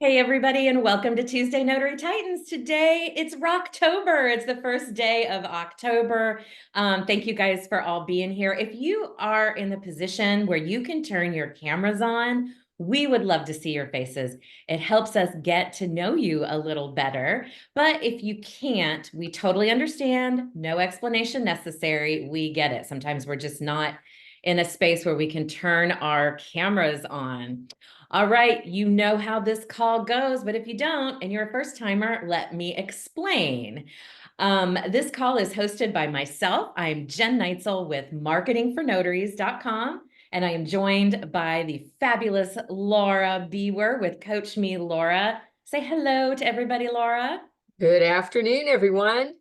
Hey, everybody, and welcome to Tuesday Notary Titans. Today, it's Rocktober. It's the first day of October. Thank you guys for all being here. If you are in the position where you can turn your cameras on, we would love to see your faces. It helps us get to know you a little better. But if you can't, we totally understand. No explanation necessary. We get it. Sometimes we're just not in a space where we can turn our cameras on. All right, you know how this call goes, but if you don't and you're a first timer, let me explain. This call is hosted by myself. I'm Jen Neitzel with marketingfornotaries.com, and I am joined by the fabulous Laura Biewer with Coach Me Laura. Say hello to everybody, Laura. Good afternoon, everyone.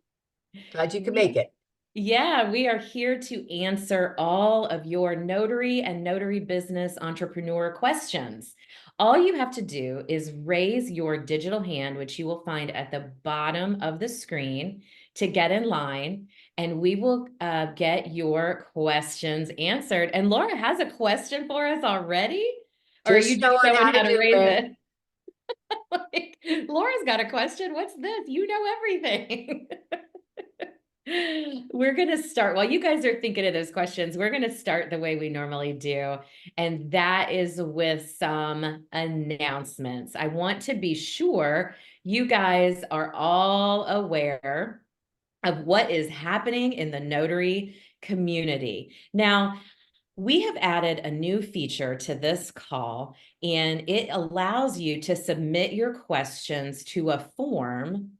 Glad you could make it. Yeah, we are here to answer all of your notary and notary business entrepreneur questions. All you have to do is raise your digital hand, which you will find at the bottom of the screen, to get in line, and we will get your questions answered. And Laura has a question for us already, or are you Just just showing showing how to how to do raise it. it? Like, Laura's got a question. What's this? You know everything. We're going to start while you guys are thinking of those questions. We're going to start the way we normally do, and that is with some announcements. I want to be sure you guys are all aware of what is happening in the notary community. Now, we have added a new feature to this call, and it allows you to submit your questions to a form.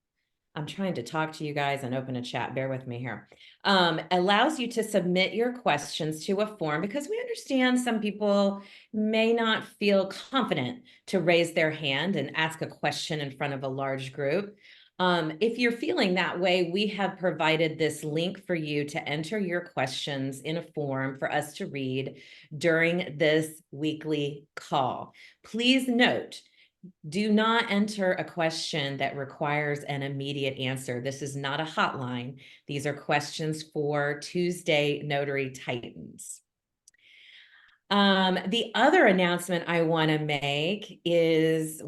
I'm trying to talk to you guys and open a chat. Bear with me here. Allows you to submit your questions to a form because we understand some people may not feel confident to raise their hand and ask a question in front of a large group. If you're feeling that way, we have provided this link for you to enter your questions in a form for us to read during this weekly call. Please note, do not enter a question that requires an immediate answer. This is not a hotline. These are questions for Tuesday Notary Titans. The other announcement I want to make is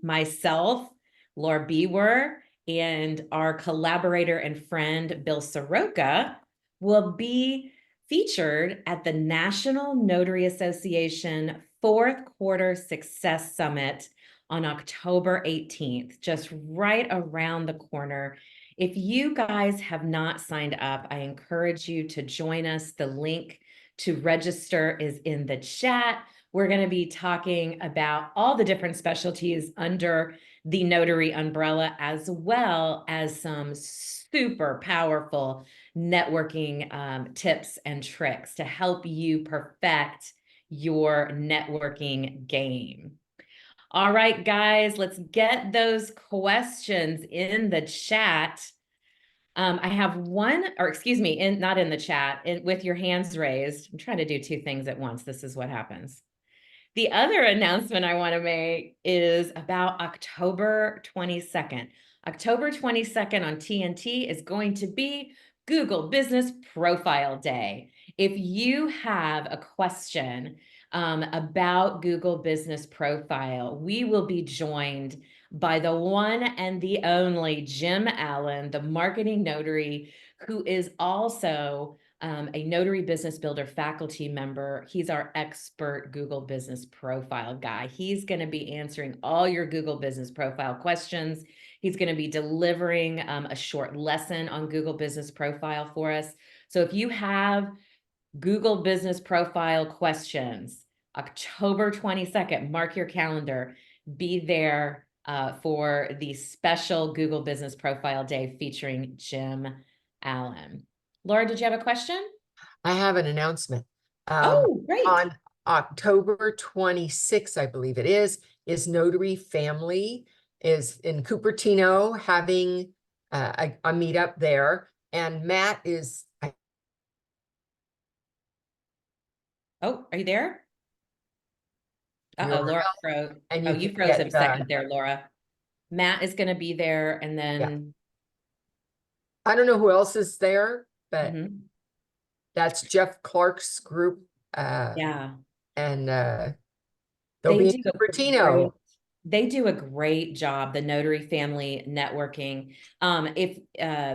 myself, Laura Biewer, and our collaborator and friend, Bill Soroka, will be featured at the National Notary Association Fourth Quarter Success Summit on October 18th, just right around the corner. If you guys have not signed up, I encourage you to join us. The link to register is in the chat. We're going to be talking about all the different specialties under the notary umbrella, as well as some super powerful networking tips and tricks to help you perfect your networking game. All right, guys, let's get those questions in the chat. I have one, or excuse me, not in the chat, with your hands raised. I'm trying to do two things at once. This is what happens. The other announcement I want to make is about October 22nd. October 22nd on TNT is going to be Google Business Profile Day. If you have a question about Google Business Profile, we will be joined by the one and the only Jim Allen, the marketing notary, who is also a Notary Business Builder faculty member. He's our expert Google Business Profile guy. He's going to be answering all your Google Business Profile questions. He's going to be delivering a short lesson on Google Business Profile for us. So if you have Google Business Profile questions, October 22nd, mark your calendar, be there for the special Google Business Profile Day featuring Jim Allen. Laura, did you have a question? I have an announcement. Oh, great. On October 26th, I believe it is Notary Family is in Cupertino having a meetup there. And Matt is, Oh, are you there? Uh-oh, URL, Laura froze. and Oh, you you can froze get a second there, Laura. Matt is going to be there, and yeah. then I don't know who else is there, but mhm. that's Jeff Clark's group. Yeah, And they'll they be in do a great. Cupertino. They do a great job, the Notary Family Networking. If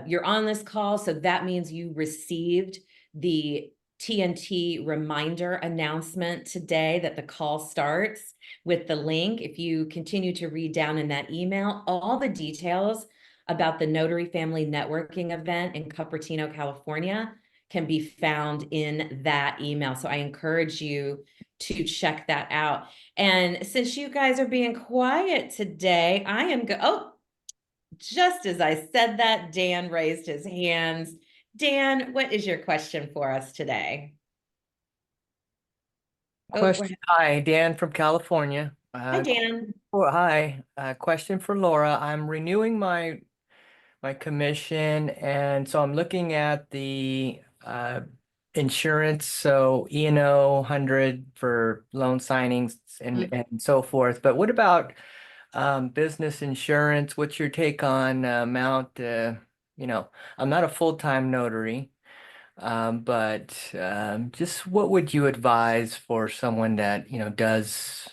you're on this call, so that means you received the TNT reminder announcement today that the call starts with the link. If you continue to read down in that email, all the details about the Notary Family Networking event in Cupertino, California can be found in that email. So I encourage you to check that out. And since you guys are being quiet today, I am oh, just as I said that, Dan raised his hands. Dan, what is your question for us today? Oh, Hi, Dan from California. hi, Dan. Hi. Question for Laura. I'm renewing my commission, and so I'm looking at the insurance. So E&O 100 for loan signings and so forth. But what about business insurance? What's your take on amount? I'm not a full-time notary. But just what would you advise for someone that, does,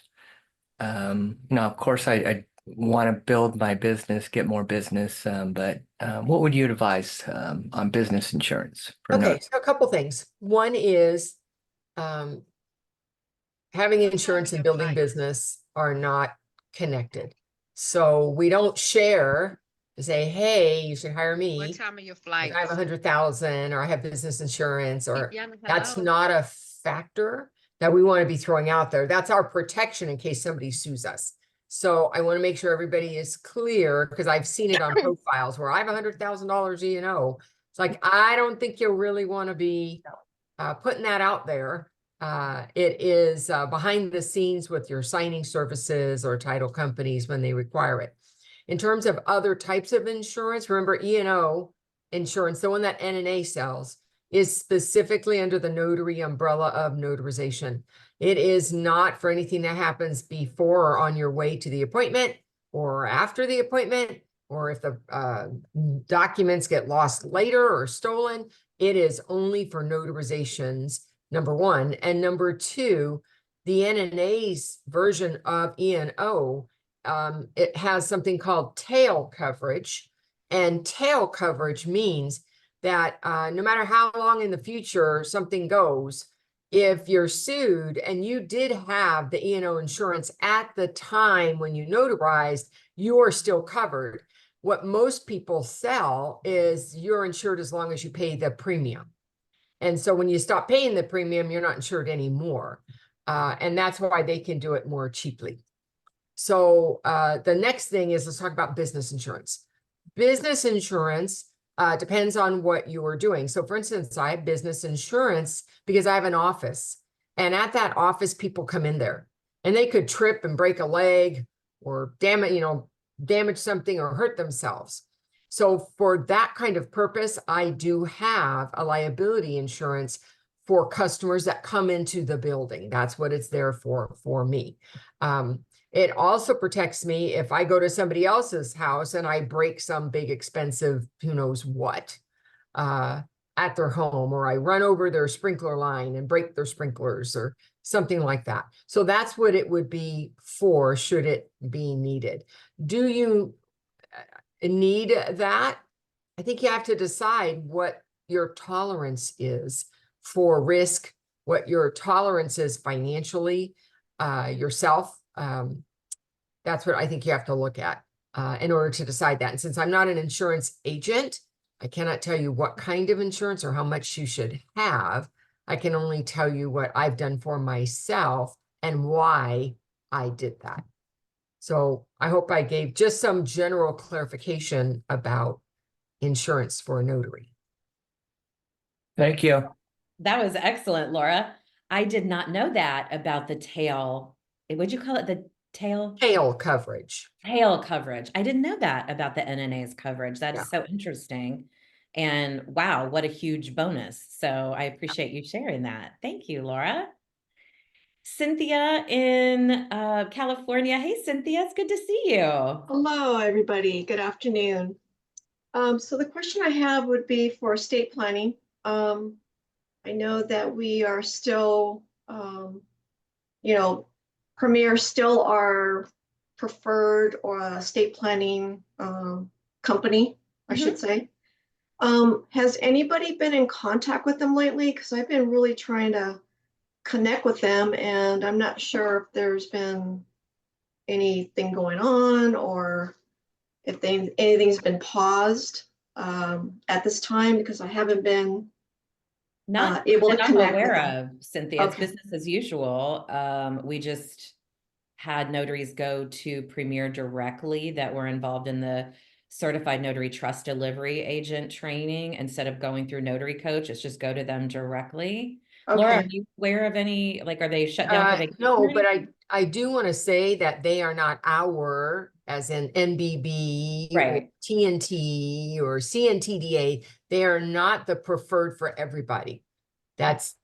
of course I want to build my business, get more business, but what would you advise on business insurance for Okay, not? so a couple things. One is um, having insurance and building business are not connected. So we don't share to say, hey, you should hire What me. time are your Like flights? I have 100,000 or I have business insurance or Yana, that's hello? not a factor that we want to be throwing out there. That's our protection in case somebody sues us. So I want to make sure everybody is clear because I've seen it on profiles where I have $100,000 E&O. It's like, I don't think you'll really want to be putting that out there. It is behind the scenes with your signing services or title companies when they require it. In terms of other types of insurance, remember E&O insurance, the one that NNA sells, is specifically under the notary umbrella of notarization. It is not for anything that happens before or on your way to the appointment or after the appointment, or if the documents get lost later or stolen. It is only for notarizations, number one. And number two, the NNA's version of E&O, it has something called tail coverage. And tail coverage means that no matter how long in the future something goes, if you're sued and you did have the E&O insurance at the time when you notarized, you are still covered. What most people sell is you're insured as long as you pay the premium. And so when you stop paying the premium, you're not insured anymore. And that's why they can do it more cheaply. So the next thing is, let's talk about business insurance. Business insurance depends on what you are doing. So for instance, I have business insurance because I have an office. And at that office, people come in there and they could trip and break a leg or damage something or hurt themselves. So for that kind of purpose, I do have a liability insurance for customers that come into the building. That's what it's there for me. It also protects me if I go to somebody else's house and I break some big expensive, who knows what, at their home, or I run over their sprinkler line and break their sprinklers or something like that. So that's what it would be for, should it be needed. Do you need that? I think you have to decide what your tolerance is for risk, what your tolerance is financially, yourself. That's what I think you have to look at in order to decide that. And since I'm not an insurance agent, I cannot tell you what kind of insurance or how much you should have. I can only tell you what I've done for myself and why I did that. So I hope I gave just some general clarification about insurance for a notary. Thank you. That was excellent, Laura. I did not know that about the tail. Would you call it the tail? Tail coverage. Tail coverage. I didn't know that about the NNA's coverage. That Yeah. is so interesting. And wow, what a huge bonus. So I appreciate you sharing that. Thank you, Laura. Cynthia in California. Hey, Cynthia, it's good to see you. Hello, everybody. Good afternoon. So the question I have would be for estate planning. I know that we are still, Premier still our preferred or a estate planning company, I should say. Has anybody been in contact with them lately? Because I've been really trying to connect with them, and I'm not sure if there's been anything going on or if anything's been paused at this time, because I haven't been Not able to that I'm connect with aware them. of, Cynthia. It's Okay. business as usual. We just had notaries go to Premier directly that were involved in the certified notary trust delivery agent training. Instead of going through notary coach, it's just go to them directly. Laura, are Okay. you aware of any, like, are they shut down for vacation? No, or but anything? I do want to say that they are not our, as in NBB or Right. TNT or CNTDA. They are not the preferred for everybody. That's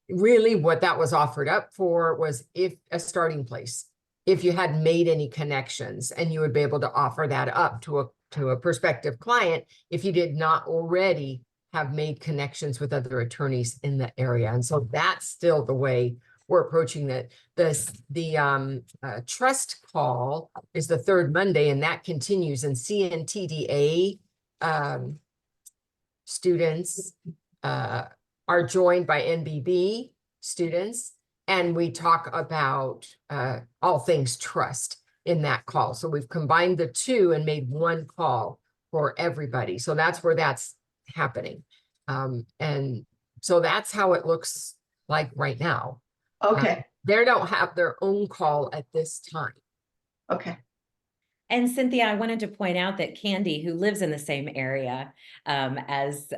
really what that was offered up for, was if a starting place. If you hadn't made any connections, and you would be able to offer that up to a prospective client if you did not already have made connections with other attorneys in the area. And so that's still the way we're approaching that. The trust call is the third Monday, and that continues. And CNTDA students are joined by NBB students, and we talk about all things trust in that call. So we've combined the two and made one call for everybody. So that's where that's happening. And so that's how it looks like right now. Okay. They don't have their own call at this time. Okay. And Cynthia, I wanted to point out that Candy, who lives in the same area as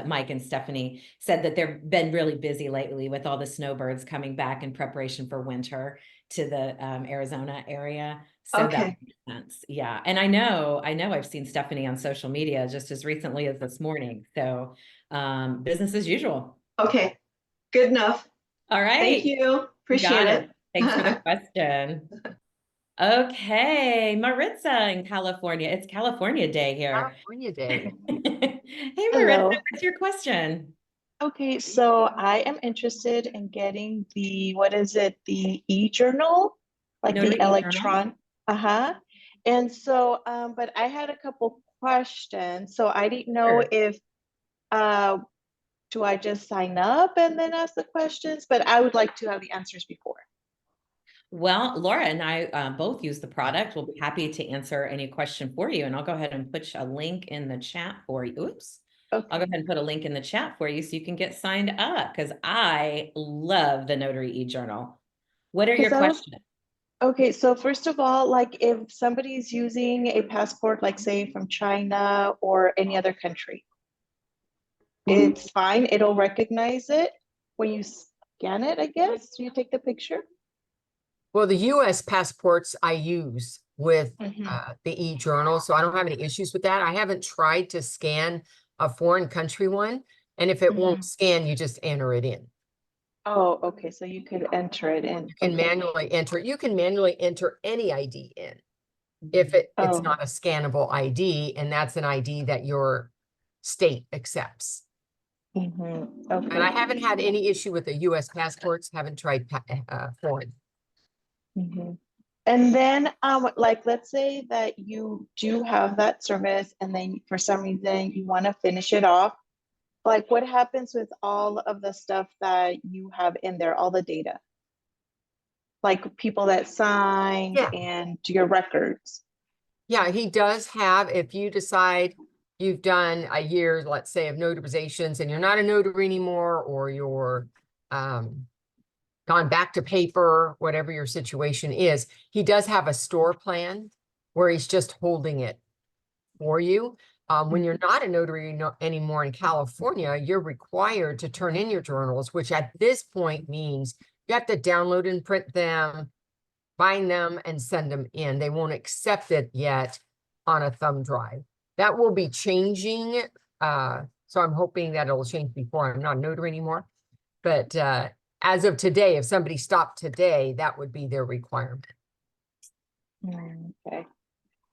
Mike and Stephanie, said that they've been really busy lately with all the snowbirds coming back in preparation for winter to the Arizona area. So that Okay. makes sense. Yeah. And I know I've seen Stephanie on social media just as recently as this morning. So business as usual. Okay. Good enough. All right. Thank you. Appreciate Got it. it. Thanks for the question. Okay, Maritza in California. It's California Day here. California Day. Hey, Maritza, Hello. what's your question? Okay, so I am interested in getting the, what is it, the e-journal, like Notary the e-journal? uh-huh. And so, but I had a couple questions. So I didn't know Sure. if, do I just sign up and then ask the questions? But I would like to have the answers before. Well, Laura and I both use the product. We'll be happy to answer any question for you. And I'll go ahead and put a link in the chat for you. Oops. I'll go Okay. ahead and put a link in the chat for you so you can get signed up, because I love the Notary e-journal. What are your 'Cause I was- questions? Okay, so first of all, like if somebody's using a passport, like say from China or any other country, it's fine. It'll recognize it when you scan it, I guess. You take the picture. Well, the US passports I use with Mhm. the e-journal, so I don't have any issues with that. I haven't tried to scan a foreign country one, and if it won't Mhm. scan, you just enter it in. Oh, okay. So you could enter it in. You can Okay. manually enter, you can manually enter any ID in if it's Oh. not a scannable ID, and that's an ID that your state accepts. Mhm. And I Okay. haven't had any issue with the US passports, haven't tried foreign. Mhm. And then, like, let's say that you do have that service, and then for some reason you want to finish it off. Like, what happens with all of the stuff that you have in there, all the data? Like people that signed Yeah. and your records. Yeah, he does have, if you decide you've done a year, let's say, of notarizations and you're not a notary anymore, or you're gone back to paper, whatever your situation is, he does have a store plan where he's just holding it for you. When you're not a notary anymore in California, you're required to turn in your journals, which at this point means you have to download and print them, bind them, and send them in. They won't accept it yet on a thumb drive. That will be changing. So I'm hoping that it'll change before I'm not a notary anymore. But as of today, if somebody stopped today, that would be their requirement. Okay.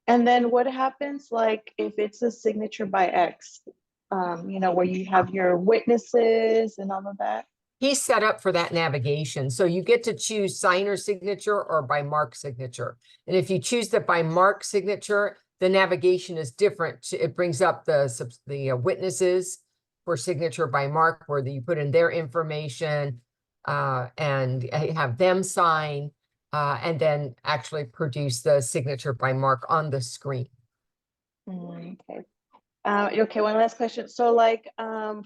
And then what happens like if it's a signature by X, where you have your witnesses and all of that? He's set up for that navigation. So you get to choose signer signature or by mark signature. And if you choose the by mark signature, the navigation is different. It brings up the witnesses for signature by mark, where you put in their information and have them sign and then actually produce the signature by mark on the screen. Okay. Okay, one last question. So like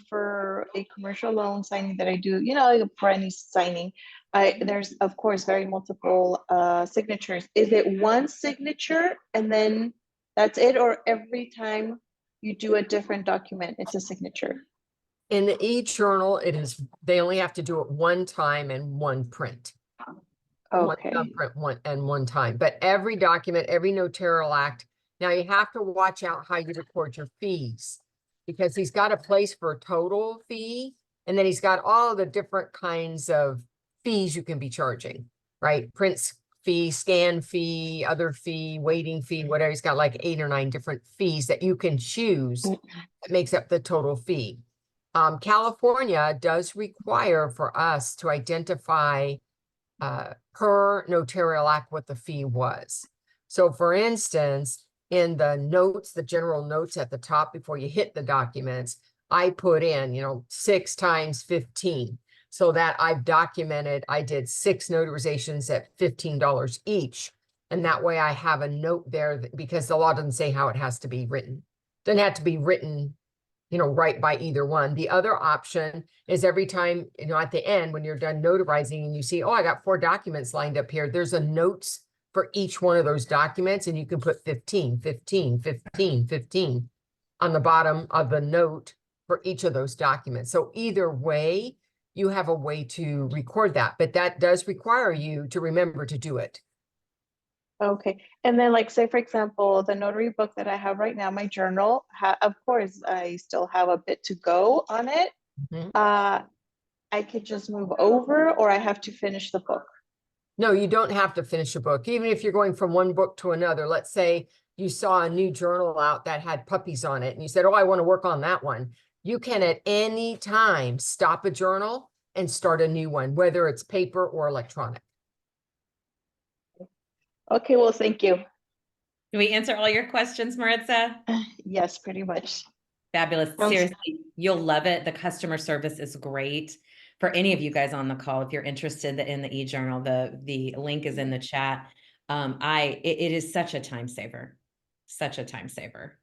for a commercial loan signing that I do, you know, like for any signing, there's of course very multiple signatures. Is it one signature and then that's it, or every time you do a different document, it's a signature? In the e-journal, they only have to do it one time and one print. One Okay. thumbprint, one time. But every document, every notarial act, now you have to watch out how you record your fees, because he's got a place for a total fee, and then he's got all the different kinds of fees you can be charging, right? Prints fee, scan fee, other fee, waiting fee, whatever. He's got like 8 or 9 different fees that you can choose that makes up the total fee. California does require for us to identify per notarial act what the fee was. So for instance, in the notes, the general notes at the top before you hit the documents, I put in, 6 times 15. So that I've documented, I did 6 notarizations at $15 each. And that way I have a note there because the law doesn't say how it has to be written. Doesn't have to be written right by either one. The other option is every time, at the end, when you're done notarizing and you see, oh, I got 4 documents lined up here, there's a notes for each one of those documents, and you can put 15, 15, 15, 15 on the bottom of the note for each of those documents. So either way, you have a way to record that, but that does require you to remember to do it. Okay, and then like say for example, the notary book that I have right now, my journal, of course, I still have a bit to go on it. Mhm. I could just move over, or I have to finish the book. No, you don't have to finish a book. Even if you're going from one book to another, let's say you saw a new journal out that had puppies on it and you said, oh, I want to work on that one. You can at any time stop a journal and start a new one, whether it's paper or electronic. Okay, well, thank you. Can we answer all your questions, Maritza? Yes, pretty much. Fabulous. Sounds- Seriously, you'll love it. The customer service is great. For any of you guys on the call, if you're interested in the e-journal, the link is in the chat. It is such a time saver. Such a time saver.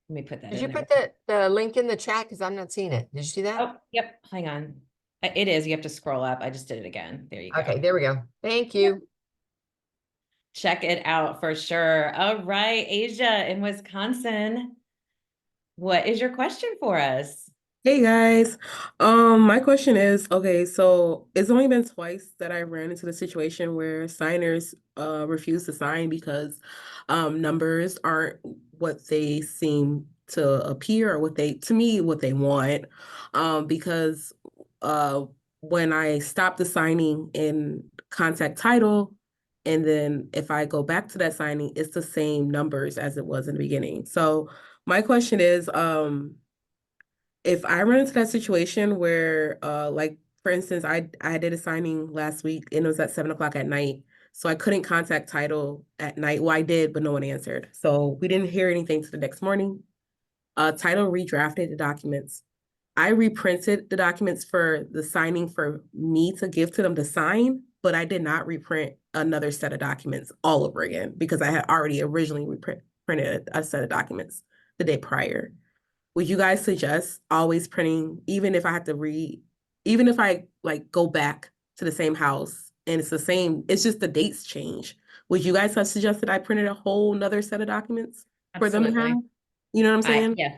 Let me put that Did in you there. put the link in the chat? Because I'm not seeing it. Did you see that? Oh, yep. Hang on. It is. You have to scroll up. I just did it again. There you go. Okay, there we go. Thank you. Check it out for sure. All right, Asia in Wisconsin. What is your question for us? Hey guys, my question is, okay, so it's only been twice that I ran into the situation where signers refuse to sign because numbers aren't what they seem to appear or what they want. Because when I stop the signing in contact title, and then if I go back to that signing, it's the same numbers as it was in the beginning. So my question is, if I run into that situation where, like, for instance, I did a signing last week and it was at 7 o'clock at night. So I couldn't contact title at night. Well, I did, but no one answered. So we didn't hear anything to the next morning. Title redrafted the documents. I reprinted the documents for the signing for me to give to them to sign, but I did not reprint another set of documents all over again because I had already originally printed a set of documents the day prior. Would you guys suggest always printing, even if I like go back to the same house and it's the same, it's just the dates change. Would you guys have suggested I printed a whole nother set of documents for them to Absolutely. have? You know what I'm saying? Yeah.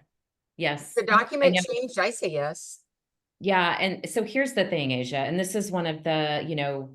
Yes. The I document know. changed, I say yes. Yeah. And so here's the thing, Asia, and this is one of the,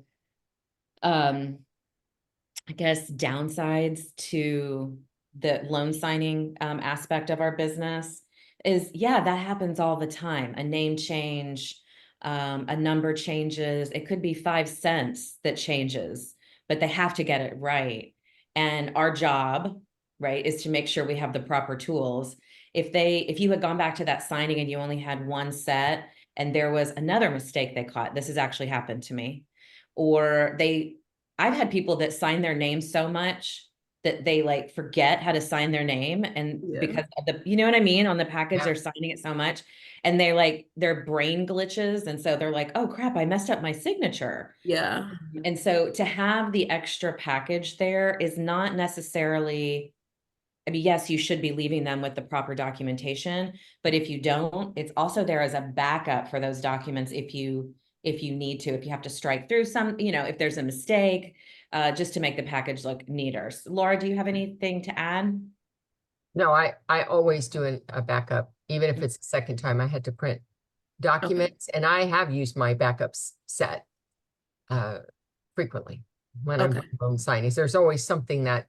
I guess downsides to the loan signing aspect of our business is, yeah, that happens all the time. A name change, a number changes. It could be 5 cents that changes, but they have to get it right. And our job, right, is to make sure we have the proper tools. If you had gone back to that signing and you only had one set and there was another mistake they caught. This has actually happened to me. Or I've had people that sign their name so much that they like forget how to sign their name. And Yeah. because of the, you know what I mean? On the package, Yeah. they're signing it so much and they're like, their brain glitches. And so they're like, oh crap, I messed up my signature. Yeah. And so to have the extra package there is not necessarily, I mean, yes, you should be leaving them with the proper documentation, but if you don't, it's also there as a backup for those documents if you need to, if you have to strike through some, you know, if there's a mistake, just to make the package look neater. Laura, do you have anything to add? No, I always do a backup, even if it's the second time I had to print documents, and I have used my backups set frequently when I'm Okay. doing loan signings. There's always something that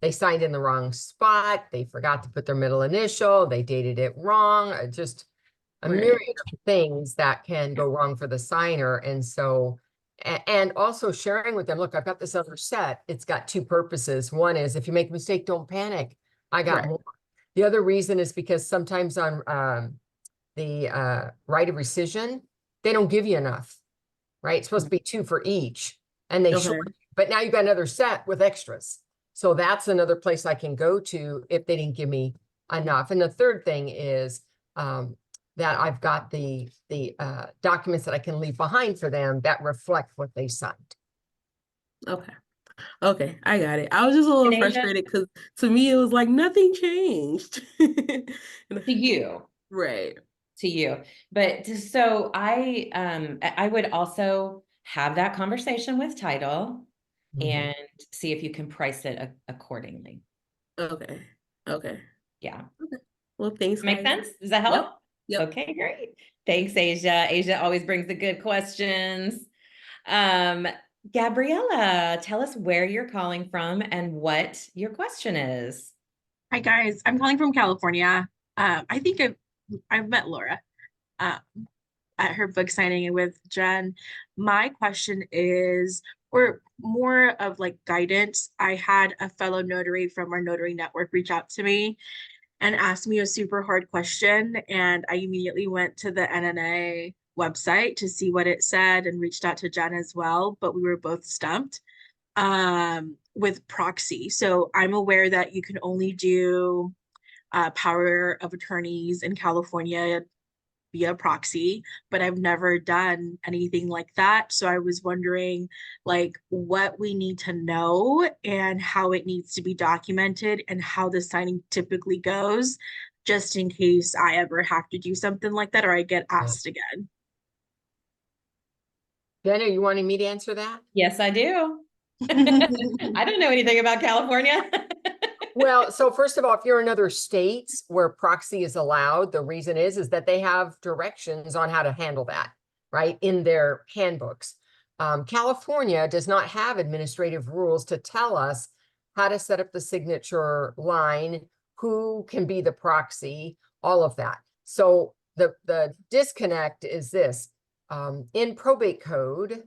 they signed in the wrong spot, they forgot to put their middle initial, they dated it wrong, just a Right. myriad of things that can go wrong for the signer. And so, and also sharing with them, look, I've got this other set. It's got two purposes. One is if you make a mistake, don't panic. I got Right. more. The other reason is because sometimes on the right of rescission, they don't give you enough, right? It's supposed to be two for each, and they Okay. short, but now you've got another set with extras. So that's another place I can go to if they didn't give me enough. And the third thing is that I've got the documents that I can leave behind for them that reflect what they signed. Okay. Okay, I got it. I was just a little And Asia, frustrated because to me it was like nothing changed. to you. Right. To you. But so I would also have that conversation with title and see if you can price it accordingly. Okay. Okay. Yeah. Well, thanks, Make guys. sense? Does that help? Yep. Okay, great. Thanks, Asia. Asia always brings the good questions. Gabriella, tell us where you're calling from and what your question is. Hi guys, I'm calling from California. I think I've met Laura at her book signing with Jen. My question is, or more of like guidance. I had a fellow notary from our notary network reach out to me and asked me a super hard question, and I immediately went to the NNA website to see what it said and reached out to Jen as well, but we were both stumped with proxy. So I'm aware that you can only do power of attorneys in California via proxy, but I've never done anything like that. So I was wondering like what we need to know and how it needs to be documented and how the signing typically goes, just in case I ever have to do something like that or I get asked again. Jenna, you wanted me to answer that? Yes, I do. I don't know anything about California. Well, so first of all, if you're in other states where proxy is allowed, the reason is that they have directions on how to handle that, right, in their handbooks. California does not have administrative rules to tell us how to set up the signature line, who can be the proxy, all of that. So the disconnect is this. In probate code,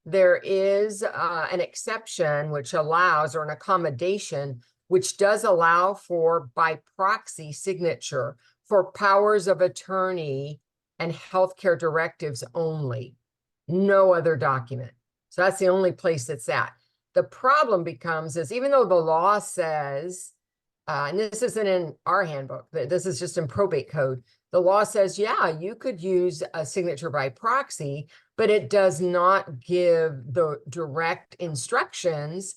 there is an exception which allows, or an accommodation which does allow for by proxy signature for powers of attorney and healthcare directives only, no other document. So that's the only place it's at. The problem becomes is even though the law says, and this isn't in our handbook, this is just in probate code, the law says, yeah, you could use a signature by proxy, but it does not give the direct instructions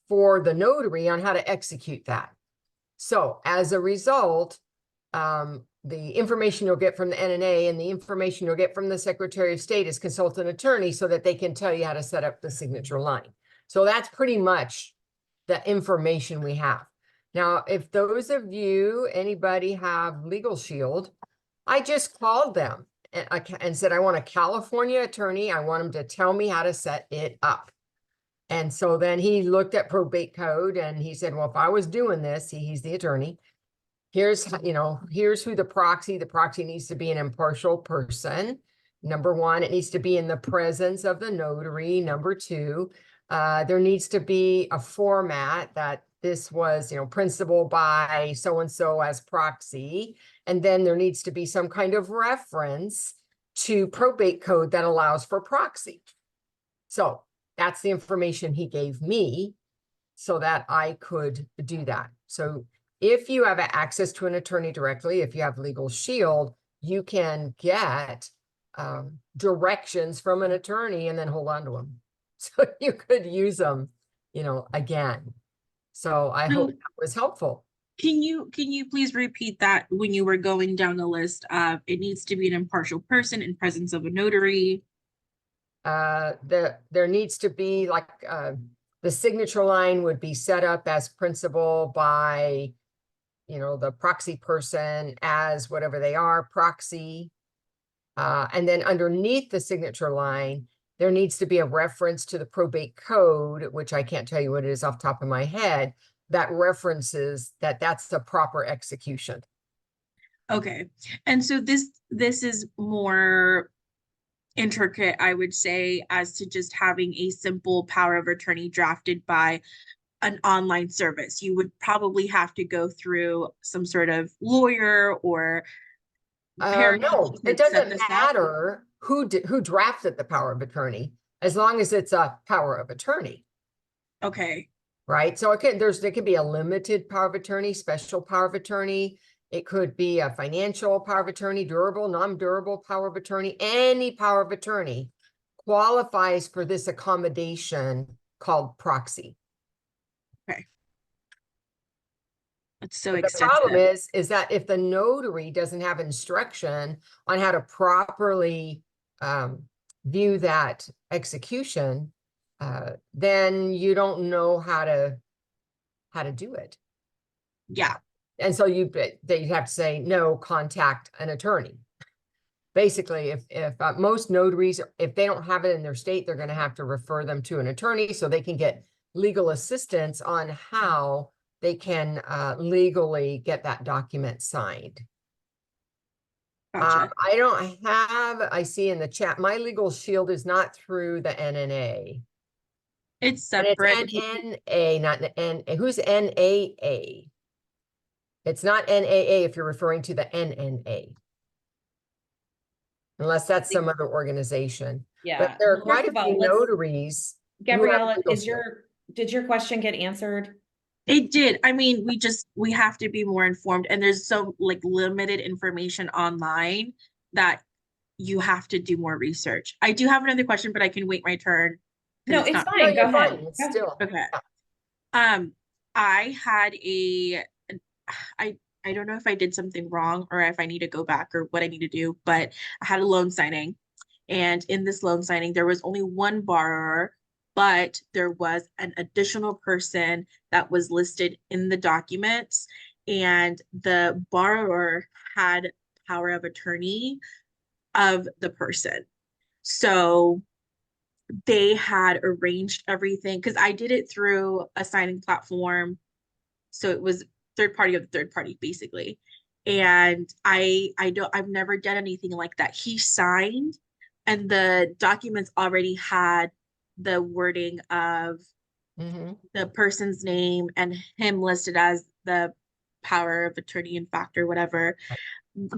for the notary on how to execute that. So as a result, the information you'll get from the NNA and the information you'll get from the Secretary of State is consult an attorney so that they can tell you how to set up the signature line. So that's pretty much the information we have. Now, if those of you, anybody have Legal Shield, I just called them and said, I want a California attorney. I want them to tell me how to set it up. And so then he looked at probate code and he said, well, if I was doing this, he's the attorney. Here's who the proxy needs to be an impartial person. Number one, it needs to be in the presence of the notary. Number two, there needs to be a format that this was, principal by so-and-so as proxy. And then there needs to be some kind of reference to probate code that allows for proxy. So that's the information he gave me so that I could do that. So if you have access to an attorney directly, if you have Legal Shield, you can get directions from an attorney and then hold on to them. So you could use them, again. So I hope that was helpful. Can you please repeat that when you were going down the list of it needs to be an impartial person in presence of a notary? There needs to be like the signature line would be set up as principal by, the proxy person as whatever they are, proxy. And then underneath the signature line, there needs to be a reference to the probate code, which I can't tell you what it is off the top of my head, that references that that's the proper execution. Okay. And so this is more intricate, I would say, as to just having a simple power of attorney drafted by an online service. You would probably have to go through some sort of lawyer or no, it doesn't matter who drafted the power of attorney, as long as it's a power of attorney. Okay. Right. So there could be a limited power of attorney, special power of attorney. It could be a financial power of attorney, durable, non-durable power of attorney. Any power of attorney qualifies for this accommodation called proxy. Okay. It's so But extensive. the problem is that if the notary doesn't have instruction on how to properly view that execution, then you don't know how to do it. Yeah. And so you have to say, no, contact an attorney. Basically, if most notaries, if they don't have it in their state, they're going to have to refer them to an attorney so they can get legal assistance on how they can legally get that document signed. Gotcha. I don't have, I see in the chat, my Legal Shield is not through the NNA. It's And separate. it's NNA, not N. Who's NAA? It's not NAA if you're referring to the NNA. Unless that's some other organization. Yeah. But there are Well, quite first a of all, few notaries. who have Gabriella, Legal Shield. did your question get answered? It did. I mean, we have to be more informed, and there's so like limited information online that you have to do more research. I do have another question, but I can wait my turn. No, it's not- fine. No, Go you're ahead. fine. It's Yeah. still. Okay. Yeah. I had I don't know if I did something wrong or if I need to go back or what I need to do, but I had a loan signing. And in this loan signing, there was only one borrower, but there was an additional person that was listed in the documents. And the borrower had power of attorney of the person. So they had arranged everything because I did it through a signing platform. So it was third party of the third party, basically. And I've never done anything like that. He signed and the documents already had the wording of the person's name and him listed as the power of attorney in fact or whatever.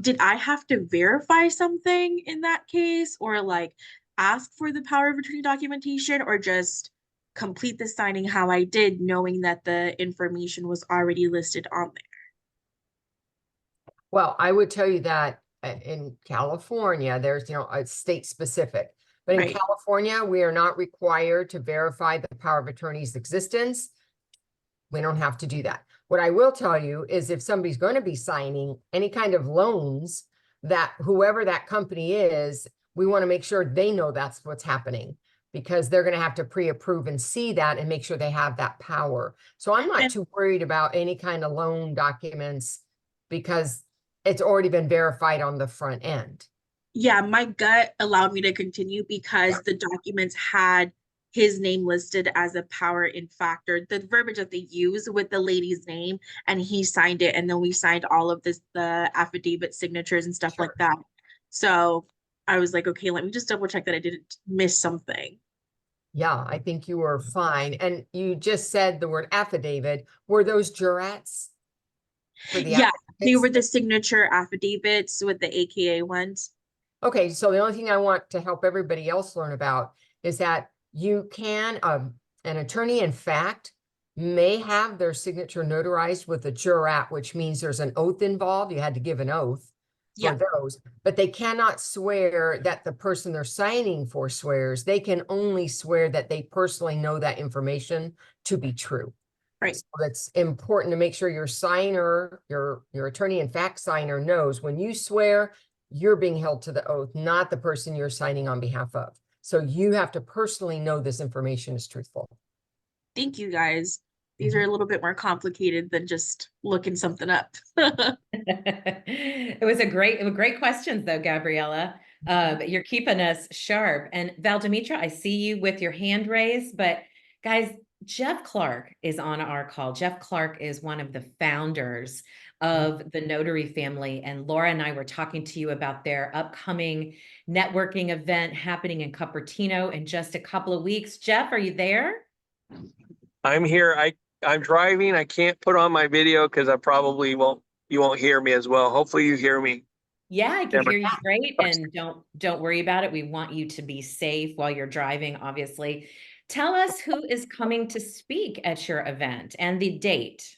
Did I have to verify something in that case or like ask for the power of attorney documentation or just complete the signing how I did, knowing that the information was already listed on there? Well, I would tell you that in California, there's, it's state specific. But in Right. California, we are not required to verify the power of attorney's existence. We don't have to do that. What I will tell you is if somebody's going to be signing any kind of loans, that whoever that company is, we want to make sure they know that's what's happening because they're going to have to pre-approve and see that and make sure they have that power. So I'm not too worried about any kind of loan documents because it's already been verified on the front end. Yeah, my gut allowed me to continue because the documents had his name listed as a power in factor, the verbiage that they use with the lady's name, and he signed it. And then we signed all of this, the affidavit signatures and stuff like that. So I was like, okay, let me just double check that I didn't miss something. Yeah, I think you were fine. And you just said the word affidavit. Were those jurats? For the Yeah, they affidavits? were the signature affidavits with the AKA ones. Okay, so the only thing I want to help everybody else learn about is that you can, an attorney in fact may have their signature notarized with a jurat, which means there's an oath involved. You had to give an oath for Yeah. those, but they cannot swear that the person they're signing for swears. They can only swear that they personally know that information to be true. Right. So it's important to make sure your signer, your attorney in fact signer knows when you swear, you're being held to the oath, not the person you're signing on behalf of. So you have to personally know this information is truthful. Thank you guys. These are a little bit more complicated than just looking something up. It was great questions though, Gabriella. You're keeping us sharp. And Valdemitra, I see you with your hand raised, but guys, Jeff Clark is on our call. Jeff Clark is one of the founders of the Notary family. And Laura and I were talking to you about their upcoming networking event happening in Cupertino in just a couple of weeks. Jeff, are you there? I'm here. I'm driving. I can't put on my video because I probably you won't hear me as well. Hopefully you hear me. Yeah, I can Never- hear you great, and don't worry about it. We want you to be safe while you're driving, obviously. Tell us who is coming to speak at your event and the date.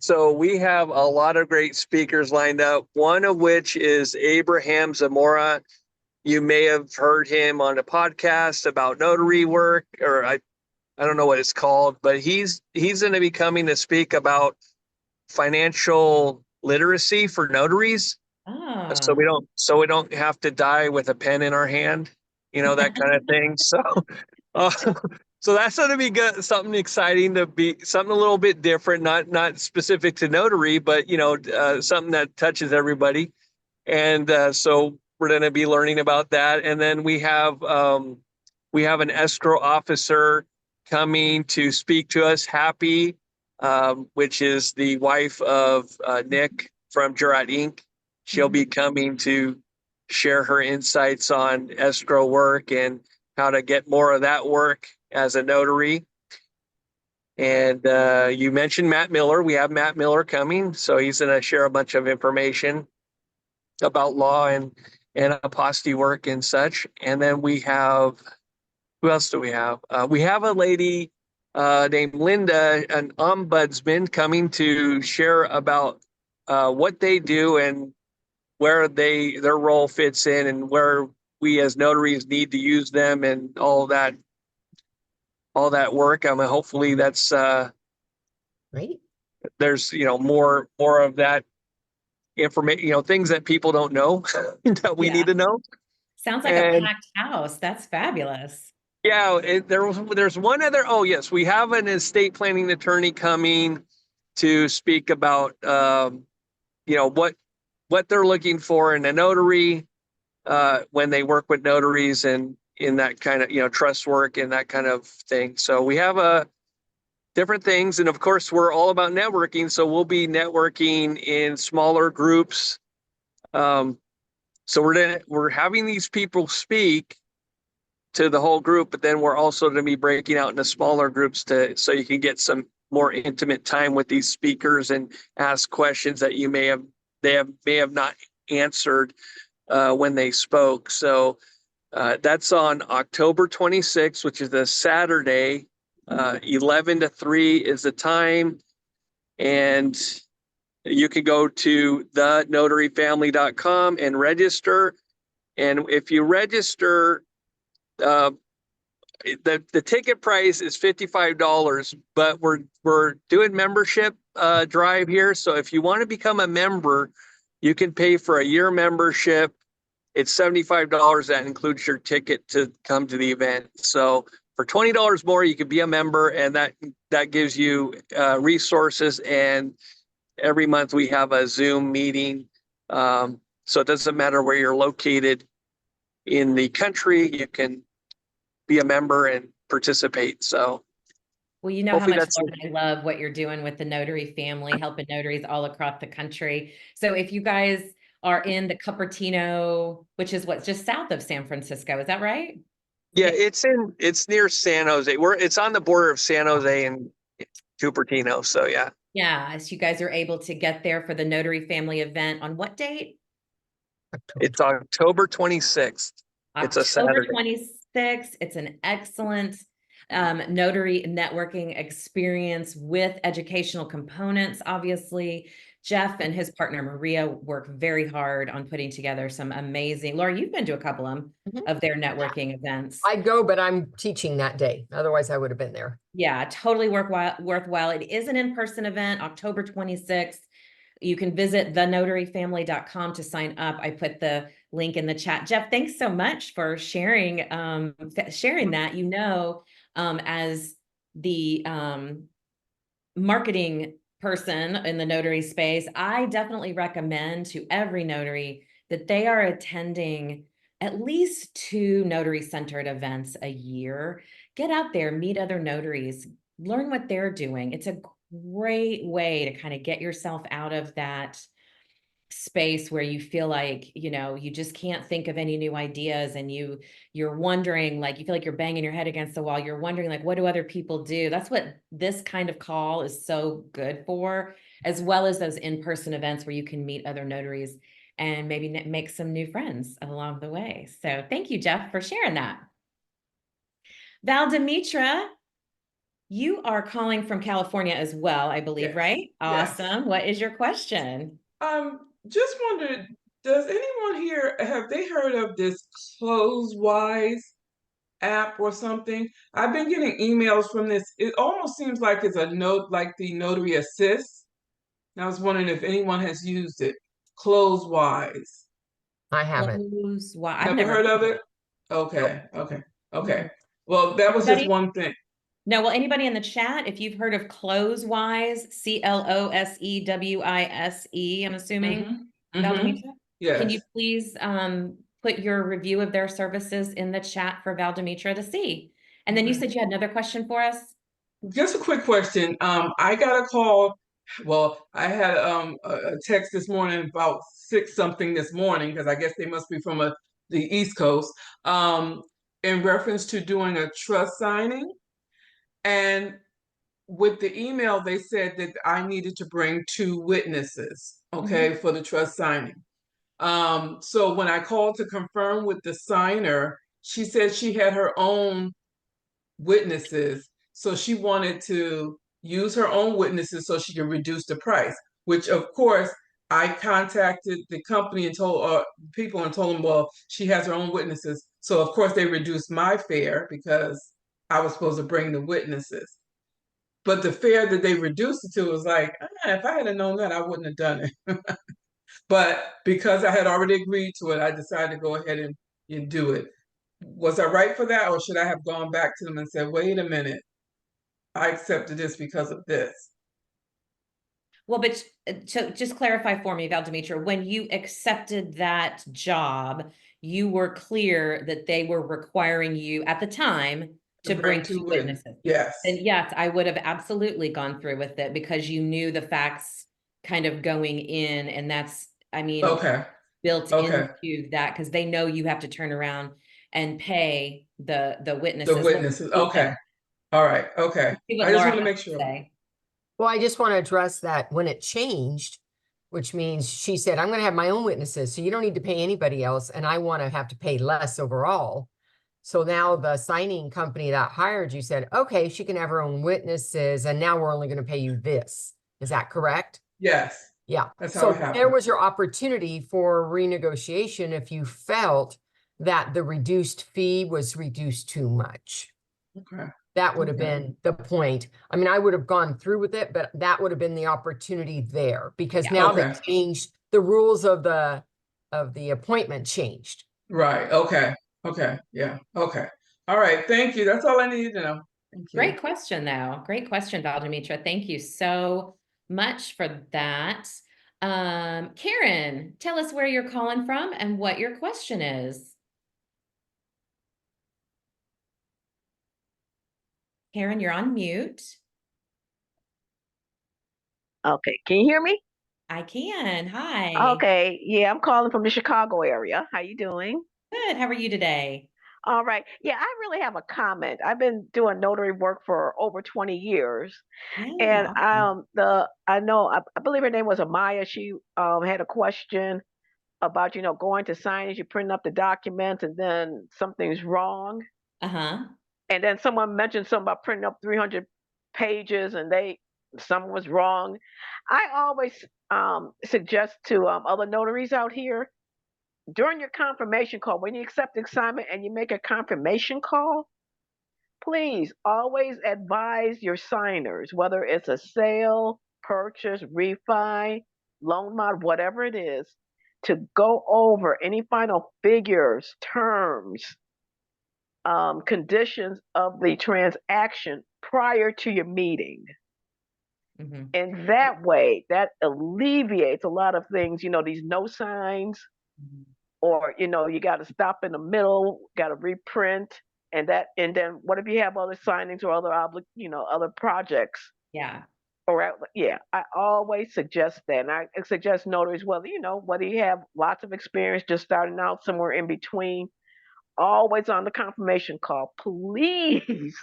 So we have a lot of great speakers lined up, one of which is Abraham Zamora. You may have heard him on a podcast about notary work, or I don't know what it's called, but he's going to be coming to speak about financial literacy for notaries. So Ah, we don't have to die with a pen in our hand, that kind of thing. So, uh, so that's going to be good, something exciting, to be something a little bit different, not specific to notary, but something that touches everybody. And so we're going to be learning about that. And then we have an escrow officer coming to speak to us, Happy, which is the wife of Nick from Jurat Inc. She'll be coming to share her insights on escrow work and how to get more of that work as a notary. And you mentioned Matt Miller. We have Matt Miller coming, so he's going to share a bunch of information about law and aposty work and such. And then we have, who else do we have? We have a lady named Linda, an ombudsman, coming to share about what they do and where their role fits in and where we as notaries need to use them and all that work. I mean, hopefully that's Right? there's more of that information, things that people don't know that we Yeah. need to know. sounds like a And packed house. That's fabulous. yeah, there's one other. Oh yes, we have an estate planning attorney coming to speak about what they're looking for in a notary when they work with notaries and in that kind of trust work and that kind of thing. So we have different things, and of course we're all about networking. So we'll be networking in smaller groups. So we're having these people speak to the whole group, but then we're also going to be breaking out into smaller groups so you can get some more intimate time with these speakers and ask questions that they may have not answered when they spoke. So that's on October 26th, which is a Saturday. 11 to 3 is the time, and you can go to thenotaryfamily.com and register. And if you register, the ticket price is $55, but we're doing membership drive here. So if you want to become a member, you can pay for a year membership. It's $75. That includes your ticket to come to the event. So for $20 more, you can be a member, and that gives you resources. And every month we have a Zoom meeting. So it doesn't matter where you're located in the country, you can be a member and participate. So Well, you know how hopefully much that's Laura and I love what you're doing with the Notary family, helping notaries all across the country. So if you guys are in the Cupertino, which is what's just south of San Francisco, is that right? yeah, it's near San Jose. It's on the border of San Jose and Cupertino. So yeah. Yeah, so you guys are able to get there for the Notary family event on what date? It's October 26th. It's a October Saturday. 26th. It's an excellent notary networking experience with educational components. Obviously, Jeff and his partner Maria work very hard on putting together some amazing. Laura, you've been to a couple of their networking events. I go, but I'm teaching that day. Otherwise, I would have been there. Yeah, totally worthwhile. It is an in-person event, October 26th. You can visit thenotaryfamily.com to sign up. I put the link in the chat. Jeff, thanks so much for sharing that. You know, as the marketing person in the notary space, I definitely recommend to every notary that they are attending at least 2 notary-centered events a year. Get out there, meet other notaries, learn what they're doing. It's a great way to kind of get yourself out of that space where you feel like, you know, you just can't think of any new ideas, and you're wondering, like, you feel like you're banging your head against the wall. You're wondering, like, what do other people do? That's what this kind of call is so good for, as well as those in-person events where you can meet other notaries and maybe make some new friends along the way. So thank you, Jeff, for sharing that. Valdemitra, you are calling from California as well, I believe, Yes. right? Yes. Awesome. What is your question? Just wondered, does anyone here have they heard of this Closewise app or something? I've been getting emails from this. It almost seems like it's a note, like the Notary Assist. And I was wondering if anyone has used it. Closewise. I haven't. I've Never never heard of it? Nope. Okay. Well, that was just Anybody? one thing. No, well, anybody in the chat, if you've heard of Closewise, Closewise, I'm assuming, Valdemitra, can you Yes. please put your review of their services in the chat for Valdemitra to see? And then you Okay. said you had another question for us? Just a quick question. I got a call. Well, I had a text this morning about 6 something this morning, because I guess they must be from the East Coast, in reference to doing a trust signing. And with the email, they said that I needed to bring 2 witnesses, okay, for the trust signing. So when I called to confirm with the signer, she said she had her own witnesses. So she wanted to use her own witnesses so she could reduce the price, which of course I contacted the company and told people and told them, well, she has her own witnesses. So of course they reduced my fare because I was supposed to bring the witnesses. But the fare that they reduced it to was like, if I had known that, I wouldn't have done it. But because I had already agreed to it, I decided to go ahead and do it. Was I right for that, or should I have gone back to them and said, wait a minute, I accepted this because of this? Well, but to just clarify for me, Valdemitra, when you accepted that job, you were clear that they were requiring you at the time to bring 2 witnesses. Yes. And yes, I would have absolutely gone through with it because you knew the facts kind of going in, and that's, I mean, Okay. built Okay. into that because they know you have to turn around and pay the witnesses. The witnesses. Okay. All right. Okay. See what I just Laura want to make has sure. say. Well, I just want to address that when it changed, which means she said, I'm going to have my own witnesses, so you don't need to pay anybody else, and I want to have to pay less overall. So now the signing company that hired you said, okay, she can have her own witnesses, and now we're only going to pay you this. Is that correct? Yes. Yeah. That's how So it happened. there was your opportunity for renegotiation if you felt that the reduced fee was reduced too much. Okay. That would have Okay. been the point. I mean, I would have gone through with it, but that would have been the opportunity there because Yeah. now Okay. they changed the rules of the appointment changed. Right. Okay. Okay. Yeah. Okay. All right. Thank you. That's all I needed to know. Thank you. Great question, though. Great question, Valdemitra. Thank you so much for that. Karen, tell us where you're calling from and what your question is. Karen, you're on mute. Okay, can you hear me? I can. Hi. Okay, yeah, I'm calling from the Chicago area. How you doing? Good. How are you today? All right. Yeah, I really have a comment. I've been doing notary work for over 20 years. Yeah. And Awesome. I believe her name was Amaya. She had a question about, going to signage, you print up the documents and then something's wrong. Uh-huh. And then someone mentioned something about printing up 300 pages and someone was wrong. I always suggest to other notaries out here, during your confirmation call, when you accept assignment and you make a confirmation call, please always advise your signers, whether it's a sale, purchase, refi, loan mod, whatever it is, to go over any final figures, terms, conditions of the transaction prior to your meeting. Mhm. And that way, that alleviates a lot of things, these no signs, Mhm. or, you got to stop in the middle, got to reprint. And then what if you have other signings or other other projects? Yeah. Or yeah, I always suggest that. And I suggest notaries, whether you have lots of experience, just starting out, somewhere in between, always on the confirmation call, please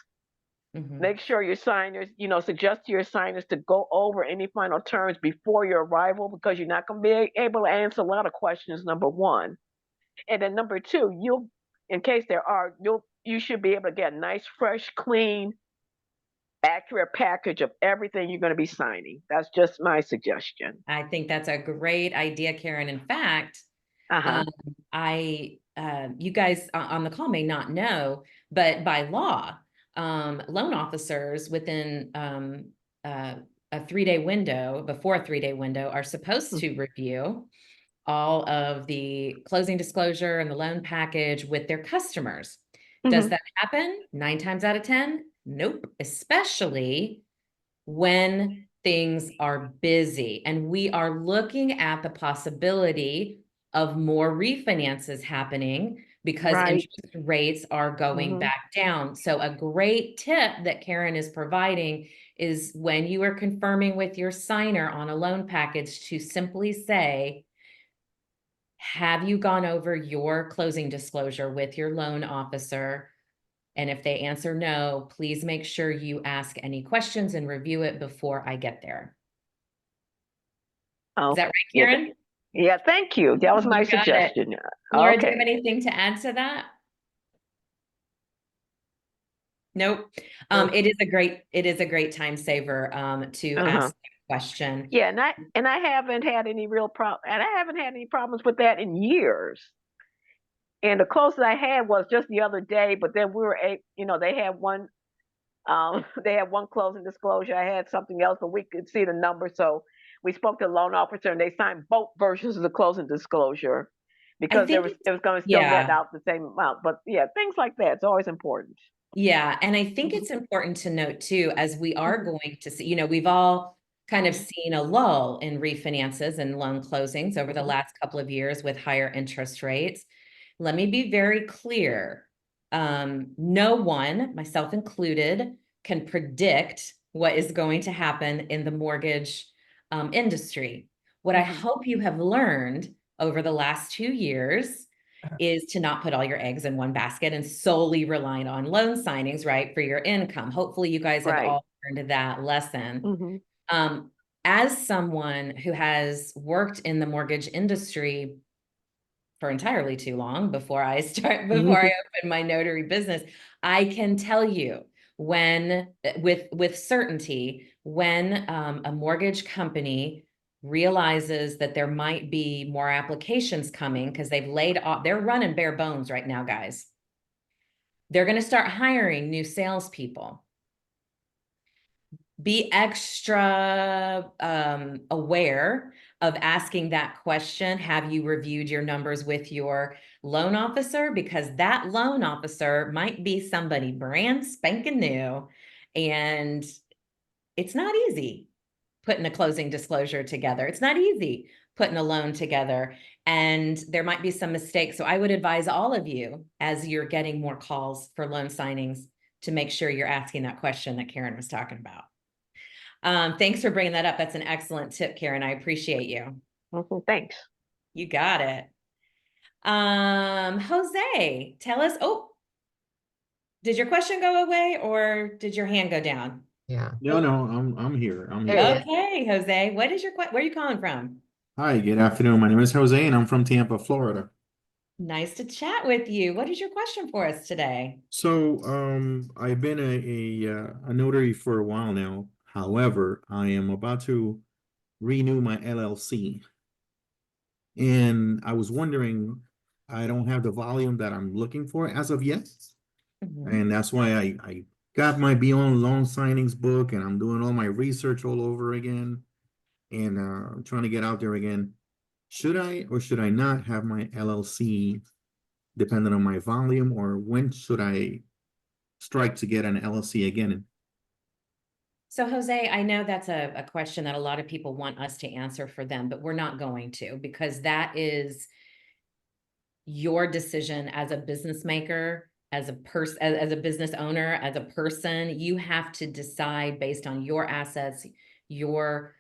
Mhm. make sure your signers, suggest to your signers to go over any final terms before your arrival, because you're not going to be able to answer a lot of questions, number one. And then number two, in case there are, you should be able to get a nice, fresh, clean, accurate package of everything you're going to be signing. That's just my suggestion. I think that's a great idea, Karen. In fact, Uh-huh. you guys on the call may not know, but by law, loan officers within a 3-day window, before a 3-day window, are supposed to review all of the closing disclosure and the loan package with their customers. Does that happen 9 times out of 10? Nope, especially when things are busy. And we are looking at the possibility of more refinances happening because Right. interest rates are going back down. So a great tip that Karen is providing is, when you are confirming with your signer on a loan package, to simply say, have you gone over your closing disclosure with your loan officer? And if they answer no, please make sure you ask any questions and review it before I get there. Is that right, Karen? Yeah, thank you. That was my You got it. suggestion. Laura, do you Okay. have anything to add to that? Nope. Nope. It is a great time saver to ask that question. Yeah, and I haven't had any problems with that in years. And the closest I had was just the other day, but then they had one they had one closing disclosure. I had something else, but we could see the number. So we spoke to the loan officer and they signed both versions of the closing disclosure, because it was going to still net out the same amount. But yeah, things like that, it's always important. Yeah. And I think it's important to note too, as we are going to see, we've all kind of seen a lull in refinances and loan closings over the last couple of years with higher interest rates. Let me be very clear. No one, myself included, can predict what is going to happen in the mortgage industry. What I hope you have learned over the last 2 years is to not put all your eggs in one basket and solely relying on loan signings, right, for your income. Hopefully you guys have all learned that lesson. As someone who has worked in the mortgage industry for entirely too long before I open my notary business, I can tell you with certainty, when a mortgage company realizes that there might be more applications coming, because they've laid off, they're running bare bones right now, guys. They're going to start hiring new salespeople. Be extra aware of asking that question. Have you reviewed your numbers with your loan officer? Because that loan officer might be somebody brand spanking new, and it's not easy putting a closing disclosure together. It's not easy putting a loan together, and there might be some mistakes. So I would advise all of you, as you're getting more calls for loan signings, to make sure you're asking that question that Karen was talking about. Thanks for bringing that up. That's an excellent tip, Karen. I appreciate you. Thanks. You got it. Jose, tell us, did your question go away or did your hand go down? Yeah. No, I'm here. I'm here. There he is. Okay, Jose, where are you calling from? Hi, good afternoon. My name is Jose and I'm from Tampa, Florida. Nice to chat with you. What is your question for us today? So, I've been a notary for a while now. However, I am about to renew my LLC. And I was wondering, I don't have the volume that I'm looking for as of yet. Mhm. And that's why I got my Beyond Loan Signings book and I'm doing all my research all over again. And I'm trying to get out there again. Should I or should I not have my LLC depending on my volume, or when should I strike to get an LLC again? So Jose, I know that's a question that a lot of people want us to answer for them, but we're not going to, because that is your decision as a business maker, as a person, as a business owner, as a person. You have to decide based on your assets, your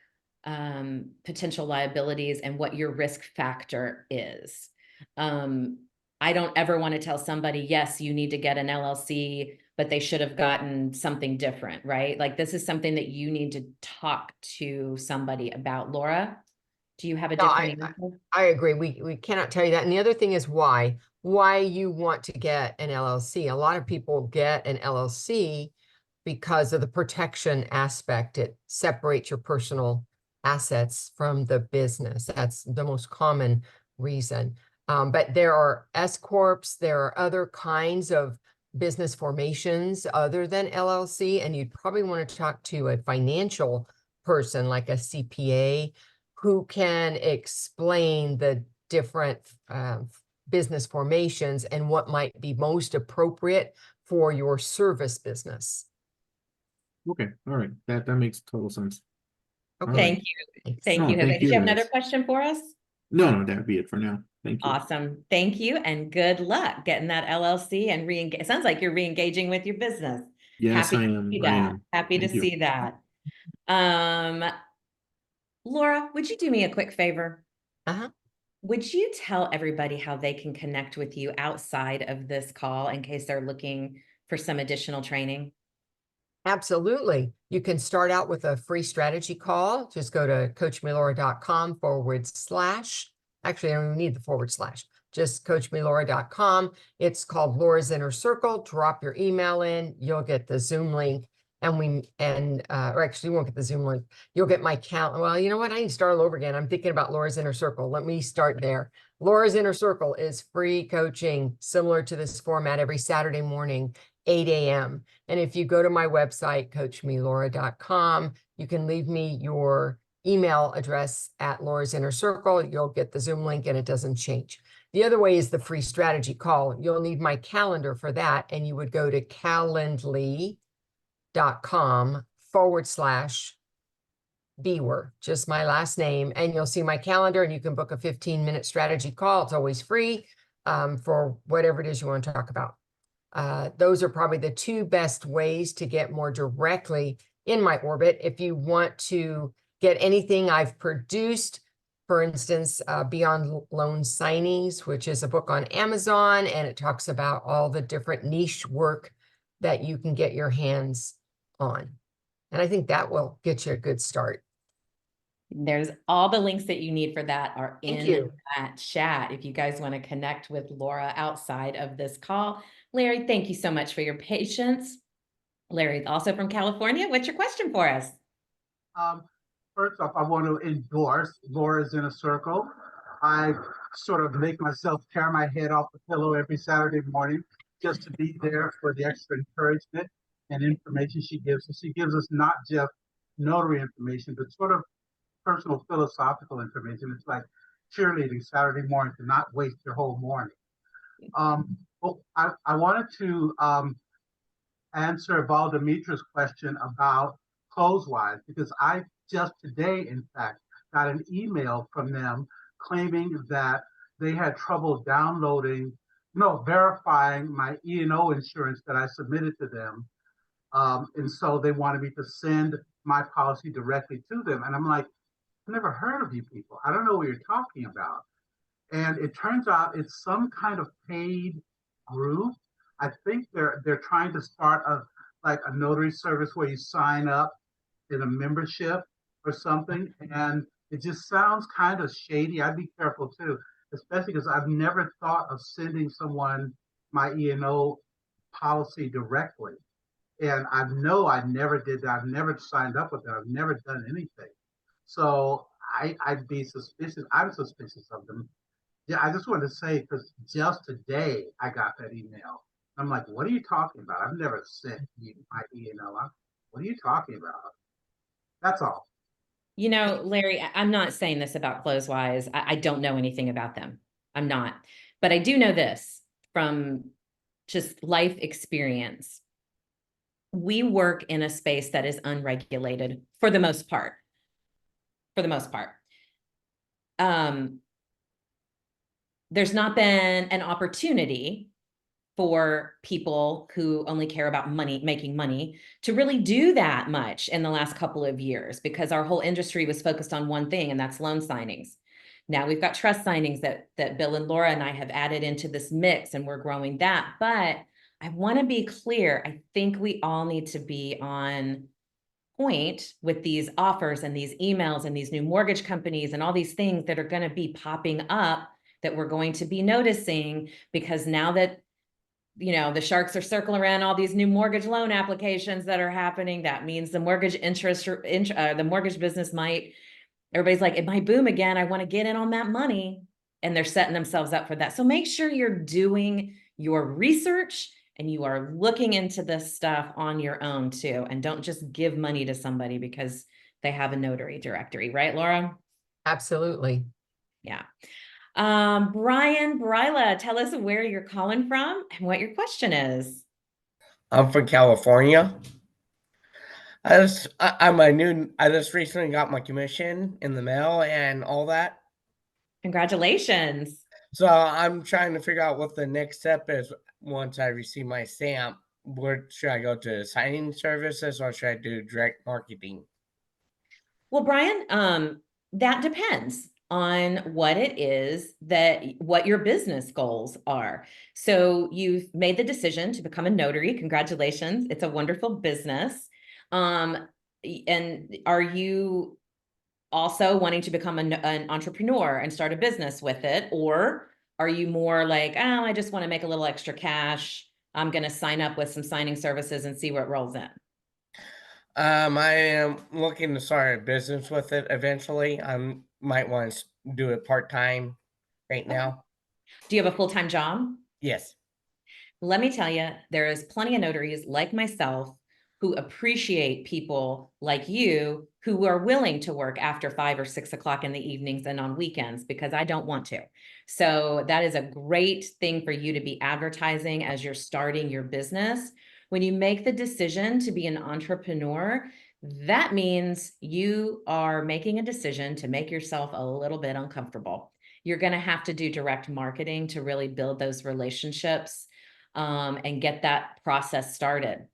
potential liabilities, and what your risk factor is. I don't ever want to tell somebody, yes, you need to get an LLC, but they should have gotten something different, right? Like, this is something that you need to talk to somebody about. Laura, do you have a No, different answer? I agree. We cannot tell you that. And the other thing is why you want to get an LLC. A lot of people get an LLC because of the protection aspect. It separates your personal assets from the business. That's the most common reason. But there are S corps, there are other kinds of business formations other than LLC, and you'd probably want to talk to a financial person like a CPA who can explain the different business formations and what might be most appropriate for your service business. Okay, all right, that makes total sense. Okay. All right. Thank you. Thanks. Thank you, No, Jose. thank Did you you have another guys. question for us? No, that'd be it for now. Thank you. Awesome. Thank you, and good luck getting that LLC and it sounds like you're re-engaging with your business. Yes, Happy I to am. see I that. am. Happy to Thank you. see that. Um, Laura, would you do me a quick favor? Uh-huh. Would you tell everybody how they can connect with you outside of this call in case they're looking for some additional training? Absolutely. You can start out with a free strategy call. Just go to coachmelora.com /. Actually, I don't even need the /. Just coachmelora.com. It's called Laura's Inner Circle. Drop your email in. You'll get the Zoom link. Or actually, you won't get the Zoom link. You'll get my calendar. Well, you know what? I need to start all over again. I'm thinking about Laura's Inner Circle. Let me start there. Laura's Inner Circle is free coaching, similar to this format, every Saturday morning, 8 a.m. And if you go to my website, coachmelora.com, you can leave me your email address at Laura's Inner Circle. You'll get the Zoom link and it doesn't change. The other way is the free strategy call. You'll need my calendar for that. And you would go to calendly.com /Biewer, just my last name. And you'll see my calendar and you can book a 15-minute strategy call. It's always free for whatever it is you want to talk about. Those are probably the two best ways to get more directly in my orbit. If you want to get anything I've produced, for instance, Beyond Loan Signings, which is a book on Amazon, and it talks about all the different niche work that you can get your hands on. And I think that will get you a good start. There's all the links that you need for that are Thank in you. that chat. If you guys want to connect with Laura outside of this call. Larry, thank you so much for your patience. Larry, also from California. What's your question for us? First off, I want to endorse Laura's Inner Circle. I sort of make myself tear my head off the pillow every Saturday morning just to be there for the extra encouragement and information she gives us. She gives us not just notary information, but sort of personal philosophical information. It's like cheerleading Saturday morning to not waste your whole morning. I wanted to answer Valdemitra's question about Closewise, because I just today, in fact, got an email from them claiming that they had trouble verifying my E&O insurance that I submitted to them. And so they wanted me to send my policy directly to them. And I'm like, I've never heard of you people. I don't know what you're talking about. And it turns out it's some kind of paid group. I think they're trying to start a notary service where you sign up in a membership or something, and It just sounds kind of shady. I'd be careful too, especially because I've never thought of sending someone my E&O policy directly. And I know I never did that. I've never signed up with it. I've never done anything. So I'd be suspicious. I'm suspicious of them. Yeah, I just wanted to say, because just today I got that email. I'm like, what are you talking about? I've never sent you my email. What are you talking about? That's all. You know, Larry, I'm not saying this about Closewise. I don't know anything about them. I'm not. But I do know this from just life experience. We work in a space that is unregulated for the most part. For the most part. There's not been an opportunity for people who only care about money, making money, to really do that much in the last couple of years, because our whole industry was focused on one thing, and that's loan signings. Now we've got trust signings that Bill and Laura and I have added into this mix, and we're growing that. But I want to be clear. I think we all need to be on point with these offers and these emails and these new mortgage companies and all these things that are going to be popping up that we're going to be noticing, because now that the sharks are circling around all these new mortgage loan applications that are happening, that means the mortgage the mortgage business everybody's like, it might boom again. I want to get in on that money. And they're setting themselves up for that. So make sure you're doing your research and you are looking into this stuff on your own too. And don't just give money to somebody because they have a notary directory, right, Laura? Absolutely. Yeah. Brian Bryla, tell us where you're calling from and what your question is. I'm from California. I just recently got my commission in the mail and all that. Congratulations. So I'm trying to figure out what the next step is once I receive my stamp. Where should I go to signing services or should I do direct marketing? Well, Brian, that depends on what it is what your business goals are. So you've made the decision to become a notary. Congratulations. It's a wonderful business. And are you also wanting to become an entrepreneur and start a business with it? Or are you more like, oh, I just want to make a little extra cash. I'm going to sign up with some signing services and see what rolls in. I am looking to start a business with it eventually. I might want to do it part-time right now. Do you have a full-time job? Yes. Let me tell you, there is plenty of notaries like myself who appreciate people like you who are willing to work after 5 or 6 o'clock in the evenings and on weekends, because I don't want to. So that is a great thing for you to be advertising as you're starting your business. When you make the decision to be an entrepreneur, that means you are making a decision to make yourself a little bit uncomfortable. You're going to have to do direct marketing to really build those relationships and get that process started.